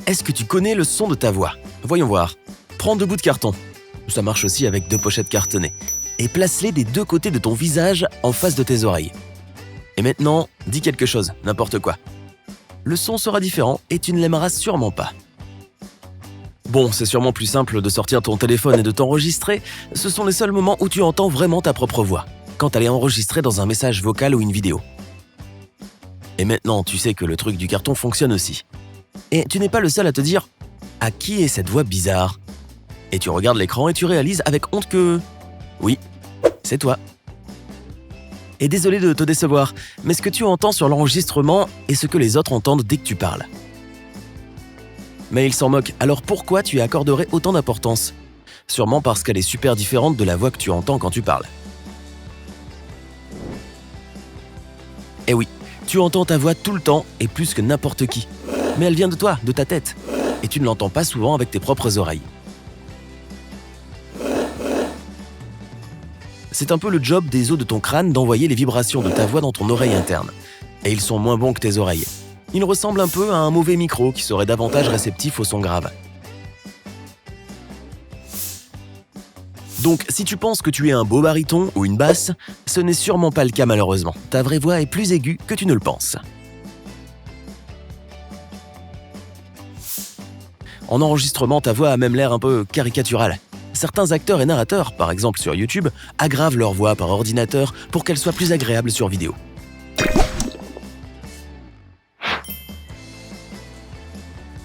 Est-ce que tu connais le son de ta voix? Voyons voir. Prends 2 bouts de carton. Ça marche aussi avec 2 pochettes cartonnées. Et place-les des 2 côtés de ton visage en face de tes oreilles. Et maintenant, dis quelque chose, n'importe quoi. Le son sera différent et tu ne l'aimeras sûrement pas. Bon, c'est sûrement plus simple de sortir ton téléphone et de t'enregistrer. Ce sont les seuls moments où tu entends vraiment ta propre voix, quand elle est enregistrée dans un message vocal ou une vidéo. Et maintenant, tu sais que le truc du carton fonctionne aussi. Et tu n'es pas le seul à te dire « À qui est cette voix bizarre ?» Et tu regardes l'écran et tu réalises avec honte que… Oui, c'est toi. Et désolé de te décevoir, mais ce que tu entends sur l'enregistrement est ce que les autres entendent dès que tu parles. Mais ils s'en moquent, alors pourquoi tu y accorderais autant d'importance? Sûrement parce qu'elle est super différente de la voix que tu entends quand tu parles. Eh oui, tu entends ta voix tout le temps et plus que n'importe qui. Mais elle vient de toi, de ta tête. Et tu ne l'entends pas souvent avec tes propres oreilles. C'est un peu le job des os de ton crâne d'envoyer les vibrations de ta voix dans ton oreille interne. Et ils sont moins bons que tes oreilles. Ils ressemblent un peu à un mauvais micro qui serait davantage réceptif au son grave. Donc, si tu penses que tu es un beau baryton ou une basse, ce n'est sûrement pas le cas malheureusement. Ta vraie voix est plus aiguë que tu ne le penses. En enregistrement, ta voix a même l'air un peu caricaturale. Certains acteurs et narrateurs, par exemple sur YouTube, aggravent leur voix par ordinateur pour qu'elle soit plus agréable sur vidéo.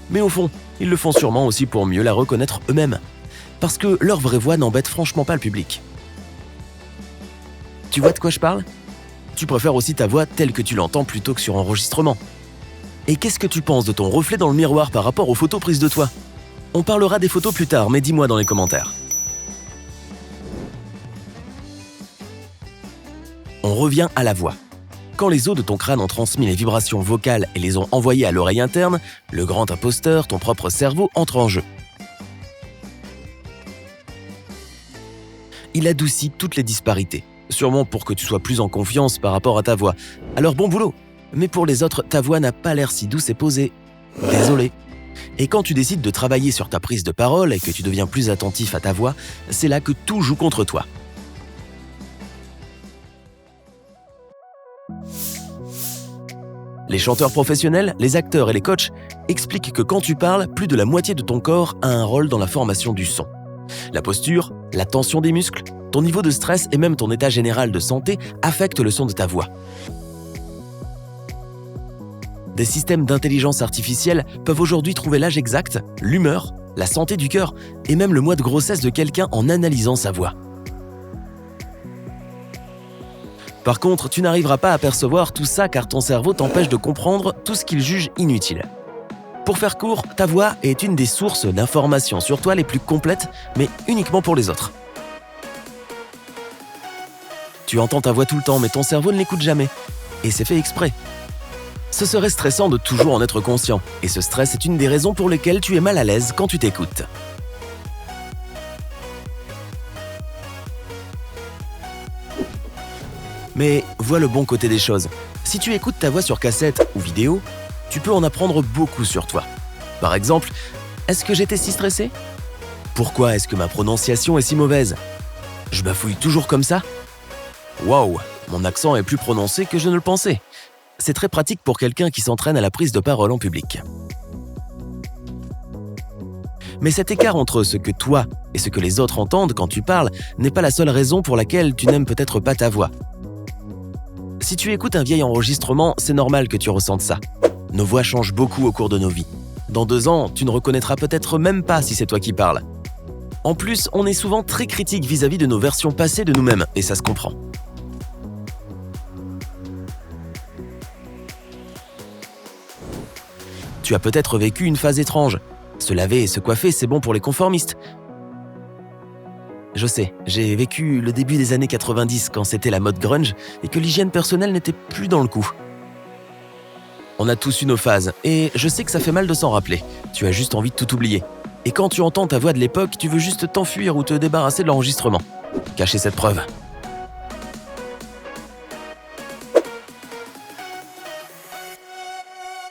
Mais au fond, ils le font sûrement aussi pour mieux la reconnaître eux-mêmes. Parce que leur vraie voix n'embête franchement pas le public. Tu vois de quoi je parle? Tu préfères aussi ta voix telle que tu l'entends plutôt que sur enregistrement. Et qu'est-ce que tu penses de ton reflet dans le miroir par rapport aux photos prises de toi? On parlera des photos plus tard, mais dis-moi dans les commentaires. On revient à la voix. Quand les os de ton crâne ont transmis les vibrations vocales et les ont envoyées à l'oreille interne, le grand imposteur, ton propre cerveau, entre en jeu. Il adoucit toutes les disparités, sûrement pour que tu sois plus en confiance par rapport à ta voix. Alors bon boulot! Mais pour les autres, ta voix n'a pas l'air si douce et posée. Désolé. Et quand tu décides de travailler sur ta prise de parole et que tu deviens plus attentif à ta voix, c'est là que tout joue contre toi. Les chanteurs professionnels, les acteurs et les coachs expliquent que quand tu parles, plus de la moitié de ton corps a un rôle dans la formation du son. La posture, la tension des muscles, ton niveau de stress et même ton état général de santé affectent le son de ta voix. Des systèmes d'intelligence artificielle peuvent aujourd'hui trouver l'âge exact, l'humeur, la santé du cœur et même le mois de grossesse de quelqu'un en analysant sa voix. Par contre, tu n'arriveras pas à percevoir tout ça car ton cerveau t'empêche de comprendre tout ce qu'il juge inutile. Pour faire court, ta voix est une des sources d'informations sur toi les plus complètes, mais uniquement pour les autres. Tu entends ta voix tout le temps, mais ton cerveau ne l'écoute jamais. Et c'est fait exprès. Ce serait stressant de toujours en être conscient, et ce stress est une des raisons pour lesquelles tu es mal à l'aise quand tu t'écoutes. Mais vois le bon côté des choses. Si tu écoutes ta voix sur cassette ou vidéo, tu peux en apprendre beaucoup sur toi. Par exemple, est-ce que j'étais si stressé? Pourquoi est-ce que ma prononciation est si mauvaise? Je bafouille toujours comme ça? Waouh, mon accent est plus prononcé que je ne le pensais. C'est très pratique pour quelqu'un qui s'entraîne à la prise de parole en public. Mais cet écart entre ce que toi et ce que les autres entendent quand tu parles n'est pas la seule raison pour laquelle tu n'aimes peut-être pas ta voix. Si tu écoutes un vieil enregistrement, c'est normal que tu ressentes ça. Nos voix changent beaucoup au cours de nos vies. Dans 2 ans, tu ne reconnaîtras peut-être même pas si c'est toi qui parles. En plus, on est souvent très critique vis-à-vis de nos versions passées de nous-mêmes, et ça se comprend. Tu as peut-être vécu une phase étrange. Se laver et se coiffer, c'est bon pour les conformistes. Je sais, j'ai vécu le début des années 90 quand c'était la mode grunge et que l'hygiène personnelle n'était plus dans le coup. On a tous eu nos phases, et je sais que ça fait mal de s'en rappeler. Tu as juste envie de tout oublier. Et quand tu entends ta voix de l'époque, tu veux juste t'enfuir ou te débarrasser de l'enregistrement. Cachez cette preuve.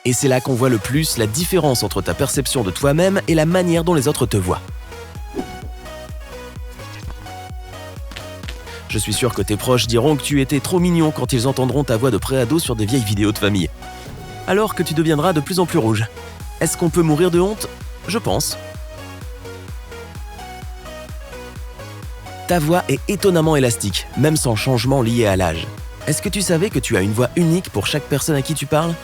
Et c'est là qu'on voit le plus la différence entre ta perception de toi-même et la manière dont les autres te voient. Je suis sûr que tes proches diront que tu étais trop mignon quand ils entendront ta voix de préado sur des vieilles vidéos de famille. Alors que tu deviendras de plus en plus rouge. Est-ce qu'on peut mourir de honte ? Je pense. Ta voix est étonnamment élastique, même sans changement lié à l'âge. Est-ce que tu savais que tu as une voix unique pour chaque personne à qui tu parles ?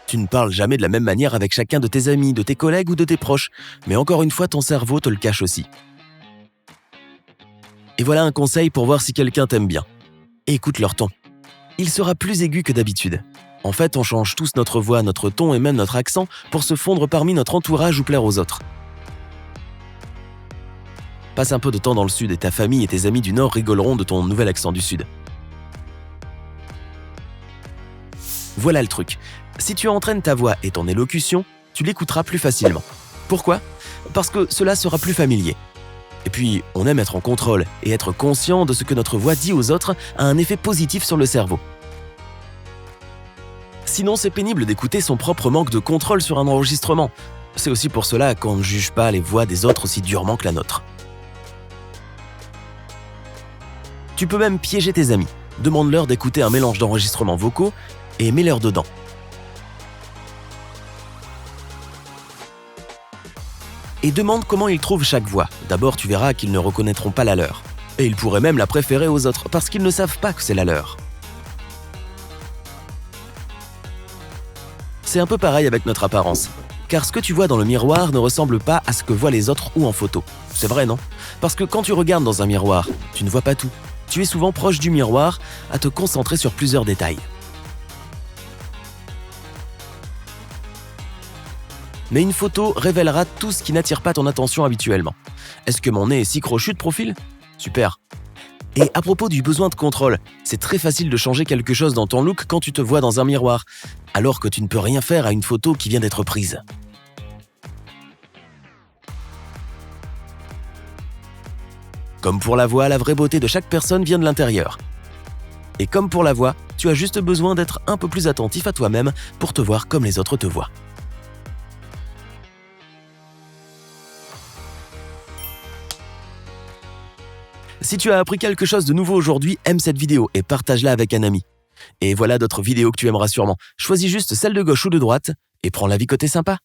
Tu ne parles jamais de la même manière avec chacun de tes amis, de tes collègues ou de tes proches, mais encore une fois, ton cerveau te le cache aussi. Et voilà un conseil pour voir si quelqu'un t'aime bien. Écoute leur ton. Il sera plus aigu que d'habitude. En fait, on change tous notre voix, notre ton et même notre accent pour se fondre parmi notre entourage ou plaire aux autres. Passe un peu de temps dans le sud et ta famille et tes amis du nord rigoleront de ton nouvel accent du sud. Voilà le truc. Si tu entraînes ta voix et ton élocution, tu l'écouteras plus facilement. Pourquoi ? Parce que cela sera plus familier. Et puis, on aime être en contrôle et être conscient de ce que notre voix dit aux autres a un effet positif sur le cerveau. Sinon, c'est pénible d'écouter son propre manque de contrôle sur un enregistrement. C'est aussi pour cela qu'on ne juge pas les voix des autres aussi durement que la nôtre. Tu peux même piéger tes amis. Demande-leur d'écouter un mélange d'enregistrements vocaux et mets-leur dedans. Et demande comment ils trouvent chaque voix. D'abord, tu verras qu'ils ne reconnaîtront pas la leur. Et ils pourraient même la préférer aux autres parce qu'ils ne savent pas que c'est la leur. C'est un peu pareil avec notre apparence. Car ce que tu vois dans le miroir ne ressemble pas à ce que voient les autres ou en photo. C'est vrai, non ? Parce que quand tu regardes dans un miroir, tu ne vois pas tout. Tu es souvent proche du miroir à te concentrer sur plusieurs détails. Mais une photo révélera tout ce qui n'attire pas ton attention habituellement. Est-ce que mon nez est si crochu de profil ? Super. Et à propos du besoin de contrôle, c'est très facile de changer quelque chose dans ton look quand tu te vois dans un miroir, alors que tu ne peux rien faire à une photo qui vient d'être prise. Comme pour la voix, la vraie beauté de chaque personne vient de l'intérieur. Et comme pour la voix, tu as juste besoin d'être un peu plus attentif à toi-même pour te voir comme les autres te voient. Si tu as appris quelque chose de nouveau aujourd'hui, aime cette vidéo et partage-la avec un ami. Et voilà d'autres vidéos que tu aimeras sûrement. Choisis juste celle de gauche ou de droite et prends la vie côté sympa.